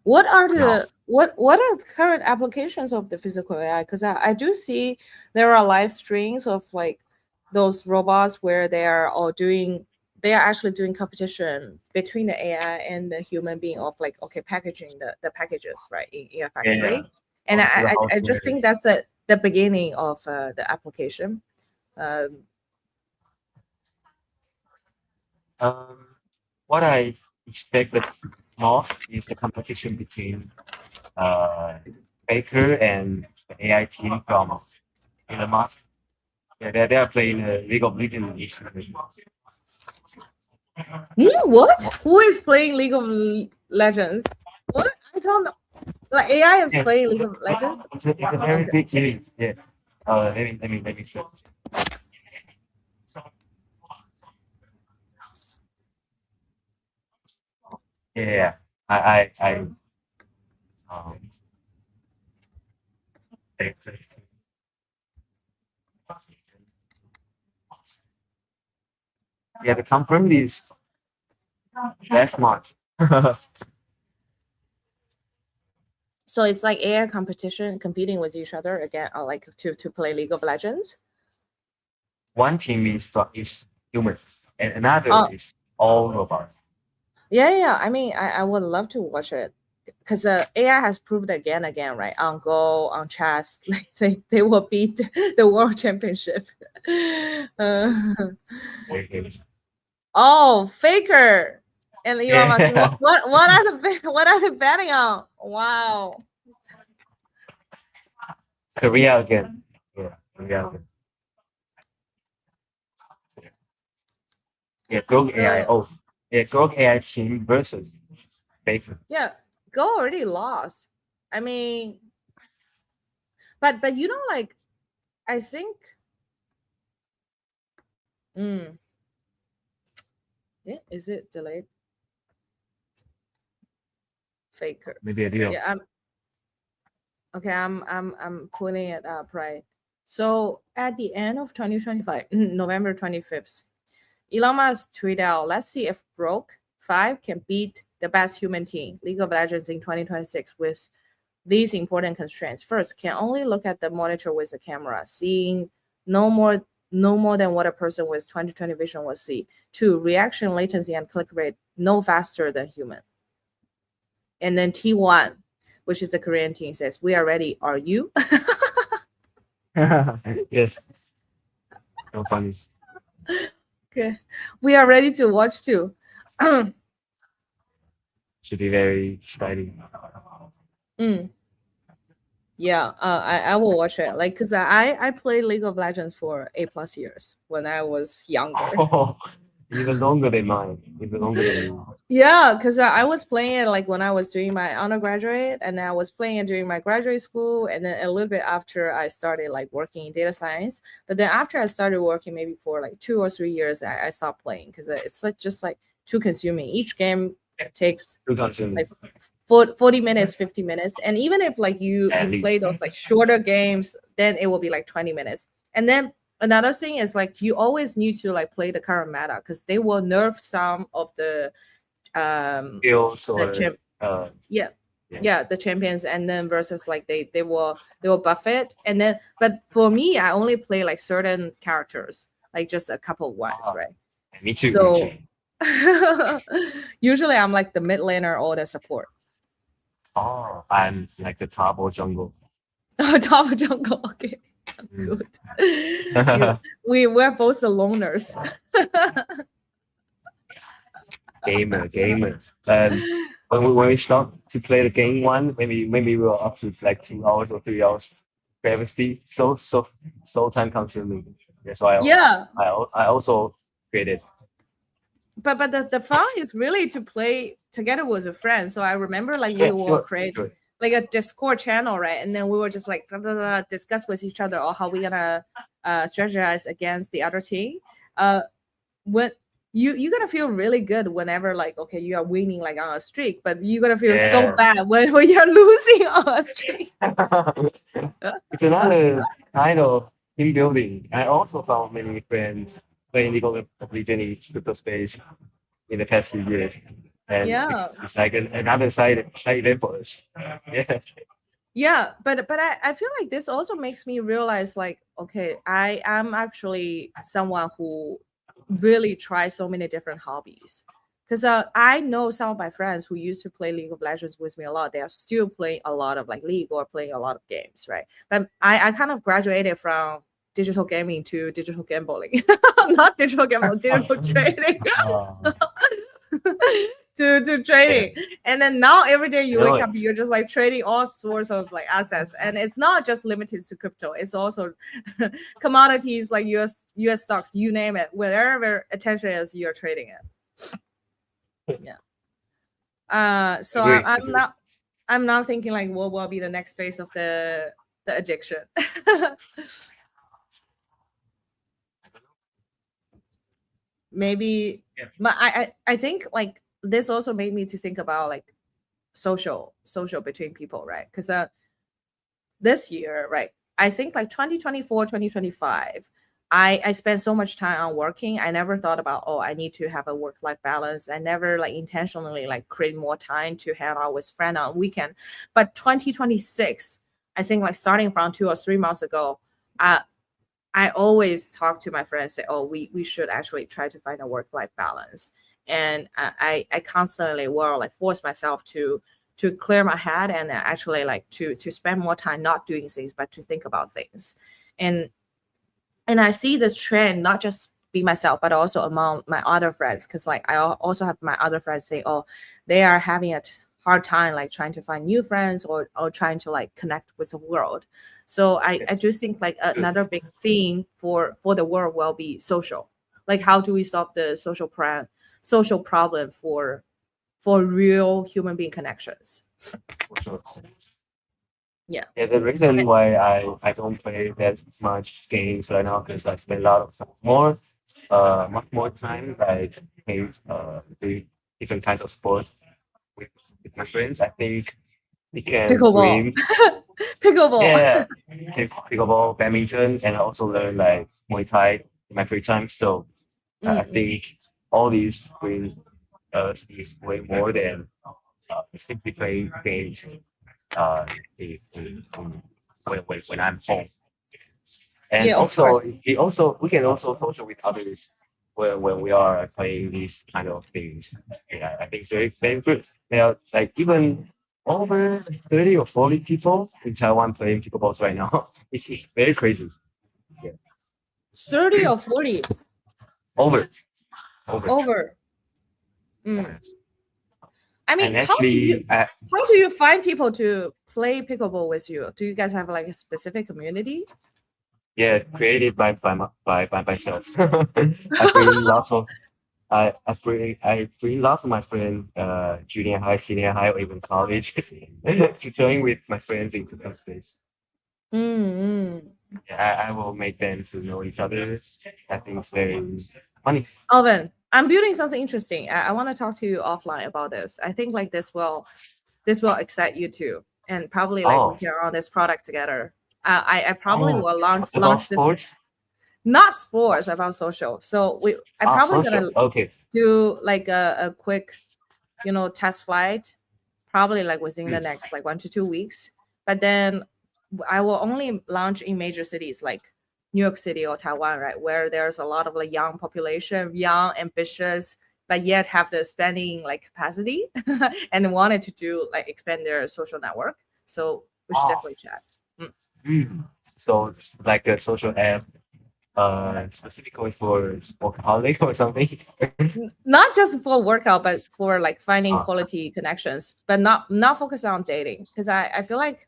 what are now. what are the current applications of the physical AI? Because I do see there are live streams of like those robots where they are actually doing competition between the AI and the human being of like okay packaging the packages right in a Yeah, factory. And going to the I just housewares. think that's the beginning of the application. Um, Um, what I expected most is the competition between uh, Baker and the AI team from Elon Musk. Yeah, they are playing League of Legends. what? Who is playing League of Legends? What? I don't know. Like AI is Yes, playing League of Legends. it's a very Okay. big team. Yeah. Let me show. Yeah, I um, yeah, the confirmed is last month. So it's like AI competition competing with each other again, or like to play League of Legends. one team is humans and another Oh, is all robots. yeah. I mean, I would love to watch it because AI has proved again, right? On Go, on chess, like they will beat the world championship. Uh, Okay. oh, Faker and Elon Musk. What Yeah. what are what are they betting on? Wow. Korea again. Yeah, Korea again. Yeah, Grok AI. So Oh, yeah, Grok AI team versus Baker. yeah, Go already lost. I mean, but you know, like I think, mm, yeah, is it delayed? Faker. Maybe a deal. Yeah, okay. I'm putting it up right. So at the end of 2025, November 25th, Elon Musk tweeted out, "Let's see if Broke 5 can beat the best human team, League of Legends in 2026 with these important constraints. First, can only look at the monitor with a camera, seeing no more no more than what a person with 2020 vision will see. Two, reaction latency and click rate no faster than human. And then T1, which is the Korean team, says, "We are ready. Are you?" Yes, no funny. Okay. We are ready to watch too. Should be very exciting. Mm, yeah, I will watch it. Like, cause I played League of Legends for 8+ years when I was younger. Oh, even longer than mine. Even longer than you. Yeah, because I was playing it like when I was doing my undergraduate, and I was playing it during my graduate school, and then a little bit after I started like working in data science. But then after I started working, maybe for like 2 or 3 years, I stopped playing because it's like just like too consuming. Each game takes Too consuming. like 40 minutes, 50 minutes, and even if like you At play least. those like shorter games, then it will be like 20 minutes. And then another thing is like you always need to like play the current meta because they will nerf some of Skills the or champ yeah, yeah. yeah, the champions, and then versus like they will buff it. And then but for me, I only play like certain characters, like just a couple ones, Ah, right? me too, me too. So usually I'm like the mid laner or the support. Oh, I'm like the top or jungle. Top of jungle. Okay, Mm. good. You, we're both the loners. Gamer. When we start to play the game one, maybe we're up to like 2 hours or 3 hours previously. So time consuming. That's why Yeah, I also created. but the fun is really to play together with a friend. So I remember like we Yeah, will sure, create sure. like a Discord channel, right? And then we were just like blah, blah, blah, discuss with each other or how we gonna strategize against the other team. When you're gonna feel really good whenever like okay you are winning like on a streak, but you're gonna feel so Yeah. bad when you're losing on a streak. It's another kind of team building. I also found many friends playing League of Legends crypto space in the past few years, and Yeah. it's like another side event for us. Yeah. Yeah, but I feel like this also makes me realize like okay I am actually someone who really tries so many different hobbies because I know some of my friends who used to play League of Legends with me a lot, they are still playing a lot of like League or playing a lot of games, right? But I kind of graduated from digital gaming to digital gambling. Not digital gambling, digital trading. Uh, To yeah, trading. And then now every day I you know wake up, it. you're just like trading all sorts of like assets. And it's not just limited to crypto, it's also commodities like US stocks, you name it, wherever attention is, you're trading it. Yeah. So Agree. I'm now thinking like what will be the next phase of the addiction. Maybe but I think like this also made me to think about like social between people, right? Because this year, right, I think like 2024, 2025, I spent so much time on working. I never thought about, oh, I need to have a work-life balance. I never like intentionally like create more time to hang out with friends on weekend. But 2026, I think like starting from 2 or 3 months ago, uh, I always talk to my friends, say, "Oh, we should actually try to find a work-life balance." And I constantly will like force myself to clear my head and actually like to spend more time not doing things but to think about things. And I see the trend not just be myself but also among my other friends, because like also have my other friends say, oh, they are having a hard time like trying to find new friends or trying to like connect with the world. So I Yes, do think like it's good. another big thing for the world will be social, like how do we solve the social problem for real human being connections. For sure. Yeah. Yeah, the reason why I don't play that much games right now because I spend a lot of much more time like playing the different kinds of sports with with my friends. I think we can Pickleball. bring Pickleball. yeah, play pickleball, badminton, and I also learn like Muay Thai in my free time. So I Mm-mm. think all these bring is way more than simply playing games when I'm home. And Yeah, of also, course. we can also social with others when we are playing these kind of things. Yeah, I think it's very good. There are like even over 30 or 40 people in Taiwan playing pickleballs right now. It's very crazy. Yeah. 30 or 40 Over, over. over. Mm. Yes. I mean, And actually, how do you find people to play pickleball with you? Do you guys have like a specific community? yeah, created by myself. I bring lots of I bring lots of my friends, junior high, senior high, or even college, to join with my friends into those space. Mm-hmm. Yeah, I will make them to know each other. I think it's very funny. Alvin, I'm building something interesting. I want to talk to you offline about this. I think like this will excite you too, and probably like we Oh, can run this product together. I probably oh, will what's about launch this, sports? not sports, about social. So I Ah, probably social. gonna Okay. do like a quick test flight, probably like within the Mm. next like 1 to 2 weeks. But then I will only launch in major cities like New York City or Taiwan, right, where there's a lot of like young population, young, ambitious, but yet have the spending like capacity and wanted to do like expand their social network. So we should Oh, definitely chat. Mm. mm. So it's like a social app, specifically for workaholic or something. Not just for workout, but for like finding Ah, quality connections, but not focus on dating, because I feel like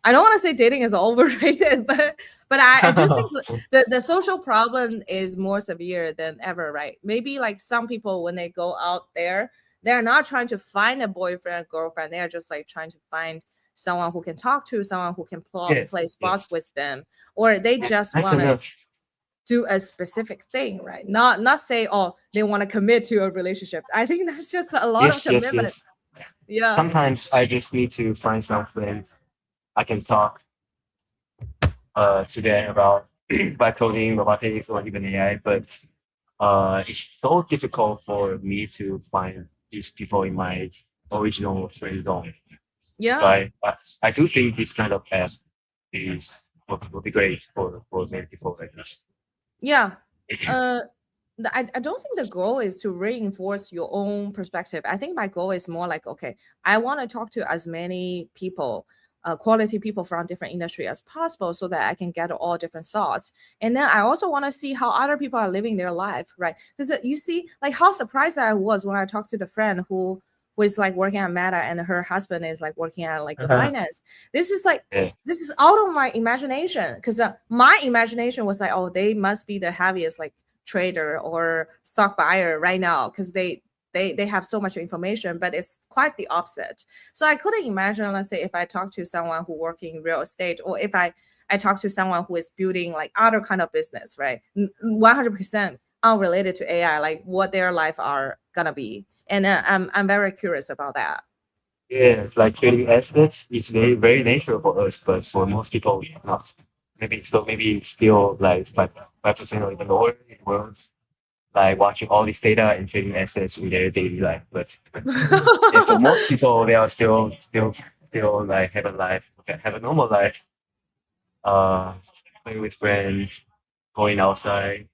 I don't want to say dating is overrated, but I do think the social problem is more severe than ever, right? Maybe like some people when they go out there, they're not trying to find a boyfriend, girlfriend. They're just like trying to find someone who can talk to, someone who can yes, play sports yes. with them, or they Yes, just nice want to enough. do a specific thing, right? Not say, oh, they want to commit to a relationship. I think that's just a lot of Yes, yes, commitment. yes. Yeah. Sometimes I just need to find some friends I can talk today about by coding, robotics, or even AI. But it's so difficult for me to find these people in my original friend zone. So Yeah. I do think this kind of app is will be great for many people like this. Yeah. Uh, I don't think the goal is to reinforce your own perspective. I think my goal is more like, okay, I want to talk to as many people, quality people from different industry as possible, so that I can get all different thoughts. And then I also want to see how other people are living their life, right? Because you see, like how surprised I was when I talked to the friend who is like working at Meta and her husband is like working at like the Uh-huh. finance. This is like Yeah. this is out of my imagination, because my imagination was like, oh, they must be the heaviest like trader or stock buyer right now, because they have so much information, but it's quite the opposite. So I couldn't imagine, let's say, if I talk to someone who work in real estate, or if I talk to someone who is building like other kind of business, right, 100% unrelated to AI, like what their life are gonna be. And I'm very curious about that. Yeah, like trading assets is very natural for us, but for most people not. Maybe still like 5% or even lower in the world, like watching all this data and trading assets in their daily life. But yeah, for most people they are still like have a life, have a normal life, uh play with friends, going outside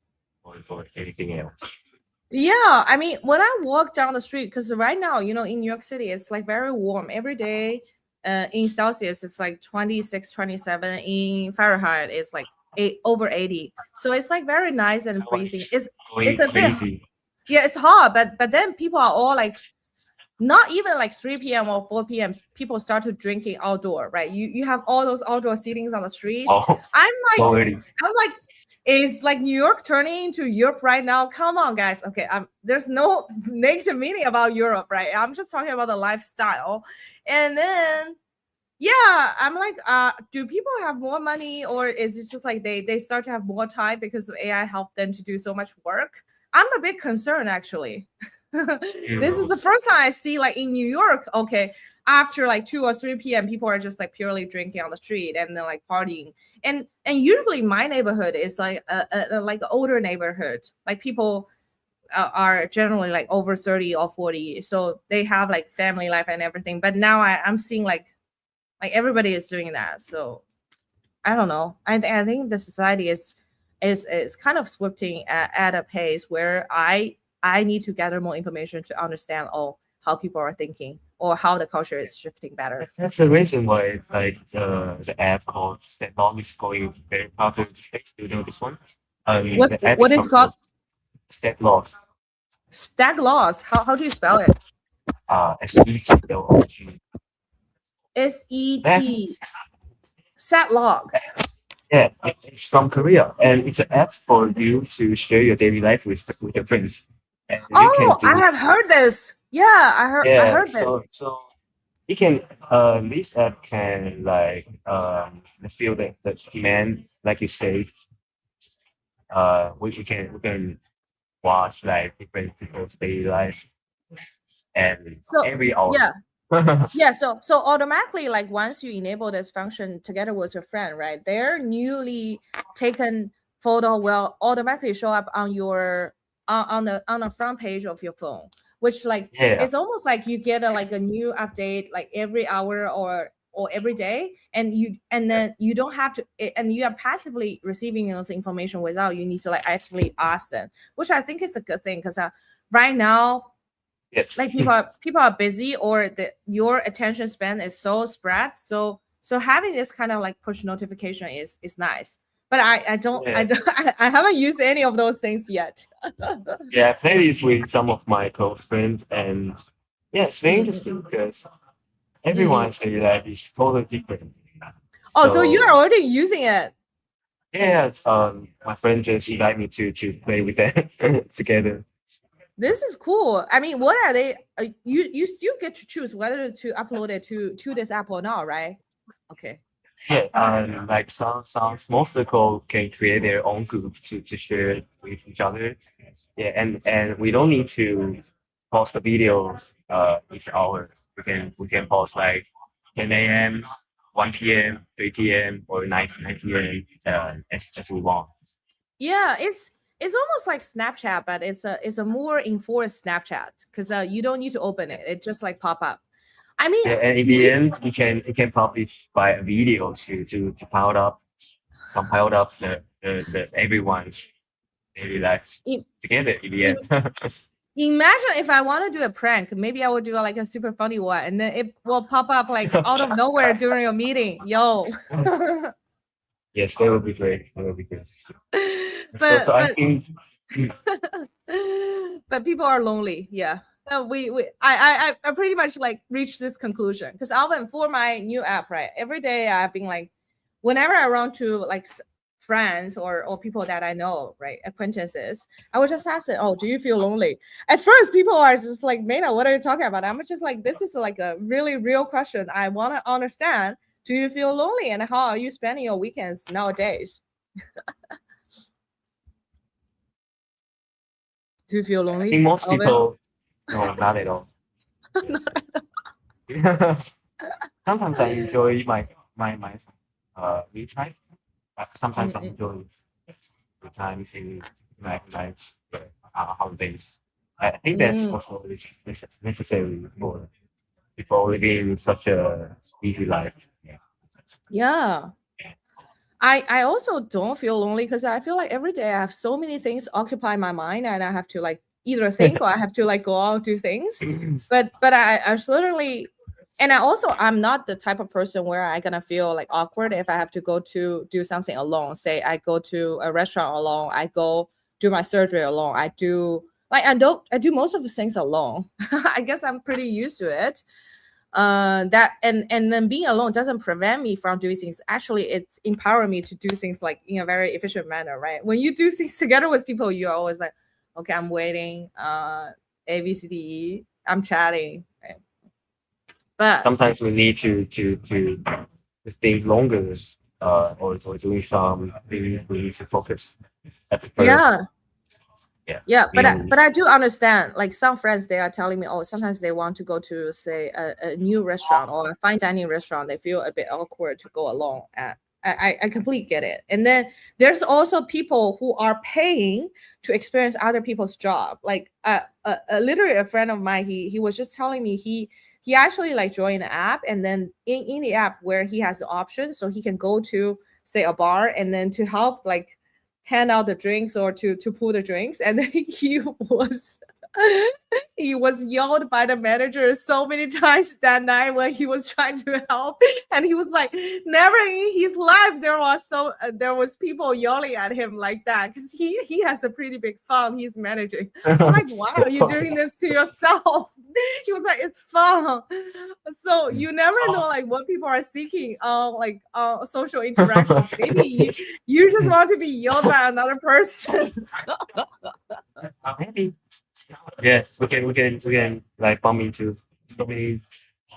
or anything else? Yeah, I mean, when I walk down the street, because right now, in New York City, it's like very warm every day. In Celsius, it's like 26, 27. In Fahrenheit, it's like over 80. So it's like very nice and Taiwan breezy. is It's going a bit, crazy. yeah, it's hot, but then people are all like, not even like 3 p.m. or 4 p.m. people start to drinking outdoor, right? You have all those outdoor seatings on the street. Oh, I'm like, so early. I'm like, is like New York turning into Europe right now? Come on, guys. Okay, there's no negative meaning about Europe, right? I'm just talking about the lifestyle. And then yeah, I'm like, do people have more money, or is it just like they start to have more time because of AI help them to do so much work? I'm a bit concerned actually. This is the Euros. first time I see like in New York, okay, after like 2 or 3 p.m. people are just like purely drinking on the street and then like partying. And usually my neighborhood is like like an older neighborhood. Like people are generally like over 30 or 40, so they have like family life and everything. But now I'm seeing like everybody is doing that. So I don't know. I think the society is kind of swifting at a pace where I need to gather more information to understand how people are thinking or how the culture is shifting better. That's the reason why like the app called Stepdog is going very powerful these days. Do you know this one? The app What is is called called Stepdog. stag laws? How do you spell it? SETLOG. That SET sat log. yeah, it's from Korea, and it's an app for you to share your daily life with your friends, and you can Oh, I do have heard this. Yeah, I yeah. heard this. So you can this app can like feel the demand like you say we can watch like different people's daily life and So every hour. yeah, yeah, so automatically, like once you enable this function together with your friend, right? Their newly taken photo will automatically show up on your on the front page of your phone, which like Yeah, it's almost like you get a new update like every hour or every day, and then you don't have to and you are passively receiving those information without you need to like actively ask them, which I think is a good thing because right now yes, like people are busy or your attention span is so spread, so having this kind of like push notification is nice, but I yeah, don't I haven't used any of those things yet. yeah. I played this with some of my close friends, and yeah, it's very Mm, interesting because mm. everyone's daily life is totally different. Oh, so you're So already using it. yeah, my friend just invited me to play with them together. This is cool. I mean, what are they you still get to choose whether to upload it to this app or not, right? Okay, Yeah, I see. like some small circle can create their own group to share it with each other. Yeah, and we don't need to post the video each hour. We can post like 10 a.m., 1 p.m., 3 p.m., or 9 p.m. As we want. Yeah, it's almost like Snapchat, but it's a more enforced Snapchat because you don't need to open Yeah, it; it just like pop up. I mean, yeah, and in do the you? end, you can publish by a video to compile up the everyone's daily lives i- together in the i- end. Imagine if I want to do a prank, maybe I would do like a super funny one, and then it will pop up like out of nowhere during a meeting. Yo, Yes, that would be great. That would be good. So but I but think mm, but people are lonely. Yeah. I pretty much like reached this conclusion because Alvin, for my new app, right, every day I've been like, whenever I run to like friends or people that I know, right, acquaintances, I would just ask them, oh, do you feel lonely? At first people are just like, Mena, what are you talking about? I'm just like, this is like a really real question. I want to understand, do you feel lonely and how are you spending your weekends nowadays? Do you feel I think lonely, most Alvin? people no, not at all. Sometimes I enjoy my me time. Sometimes I Mm-mm. enjoy the time in my holidays. I think that's Mm. also necessary for people living such a busy life. Yeah. Yeah. I also don't feel lonely because I feel like every day I have so many things occupy my mind, and I have to like either think or I have to like go out and do things. But I certainly, and I'm not the type of person where I gonna feel like awkward if I have to go to do something alone. Say I go to a restaurant alone, I go do my surgery alone. I do most of the things alone. I guess I'm pretty used to it. That and then being alone doesn't prevent me from doing things. Actually, it's empowering me to do things like in a very efficient manner, right? When you do things together with people, you're always like, okay, I'm waiting, A B C D E, I'm chatting, right? But Sometimes we need to stay longer, or doing some things we need to focus. I prefer, yeah, yeah, being. but I do understand. Like some friends, they are telling me, oh, sometimes they want to go to say a new restaurant or a fine dining restaurant. They feel a bit awkward to go alone. At I completely get it. And then there's also people who are paying to experience other people's job. Like literally a friend of mine, he was just telling me he actually like joined an app, and then in the app where he has the option, so he can go to say a bar and then to help like hand out the drinks or to pull the drinks, and then he was he was yelled by the manager so many times that night when he was trying to help, and he was like, never in his life there was people yelling at him like that, because he has a pretty big fund he's managing. I'm like, why are you doing this to yourself? He was like, it's fun. So you never know like what people are seeking like social interactions. Maybe you just want to be yelled by another person. Maybe. Yes, we can like bump into so many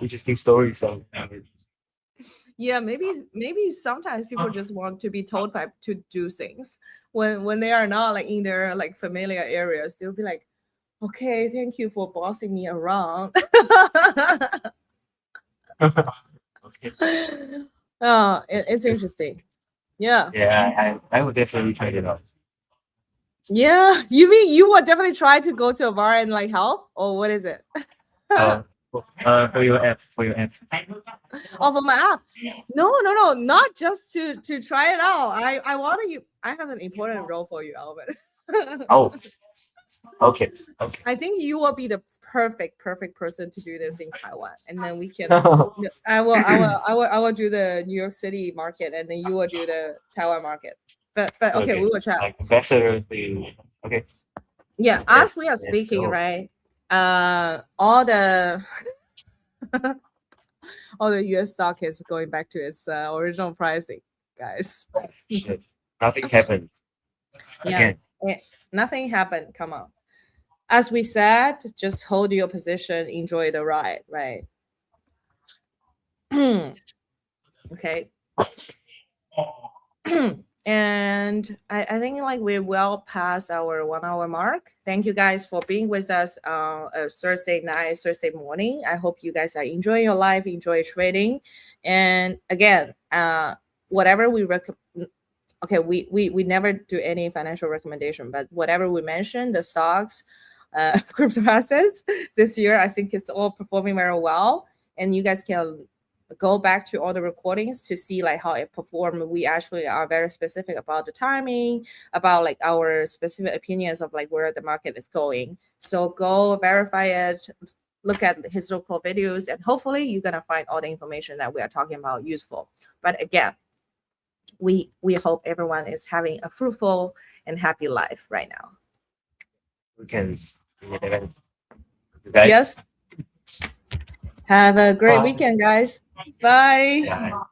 interesting stories. So Yeah, maybe sometimes people just want to be told by to do things when they are not like in their like familiar areas. They'll be like, okay, thank you for bossing me around. okay. It's interesting. Yeah. Yeah, I would definitely try it out. Yeah. You mean you would definitely try to go to a bar and like help? Or what is it? Uh, for your app, Oh, for my app. No, not just to try it out. I want to. I have an important role for you, Albert. Oh, okay, okay. I think you will be the perfect person to do this in Taiwan, and then we can. I will do the New York City market, and then you will do the Taiwan market. But okay, we Okay, will chat. like better the. Okay, Yeah, yes, as we are let's speaking, go. right? All the all the US stock is going back to its original pricing, guys. Shit, nothing happened Yeah, again. nothing happened. Come on. As we said, just hold your position, enjoy the ride, right? Okay. And I think like we're well past our 1 hour mark. Thank you guys for being with us on a Thursday night, Thursday morning. I hope you guys are enjoying your life, enjoy trading. And again, whatever we recommend, okay, we never do any financial recommendation, but whatever we mentioned, the stocks, crypto assets this year, I think it's all performing very well. And you guys can go back to all the recordings to see like how it performed. We actually are very specific about the timing, about like our specific opinions of like where the market is going. So go verify it, look at the historical videos, and hopefully you're gonna find all the information that we are talking about useful. But again, we hope everyone is having a fruitful and happy life right now. Weekends, events. You guys. Yes. Have a great Bye. weekend, guys. Bye. Yeah.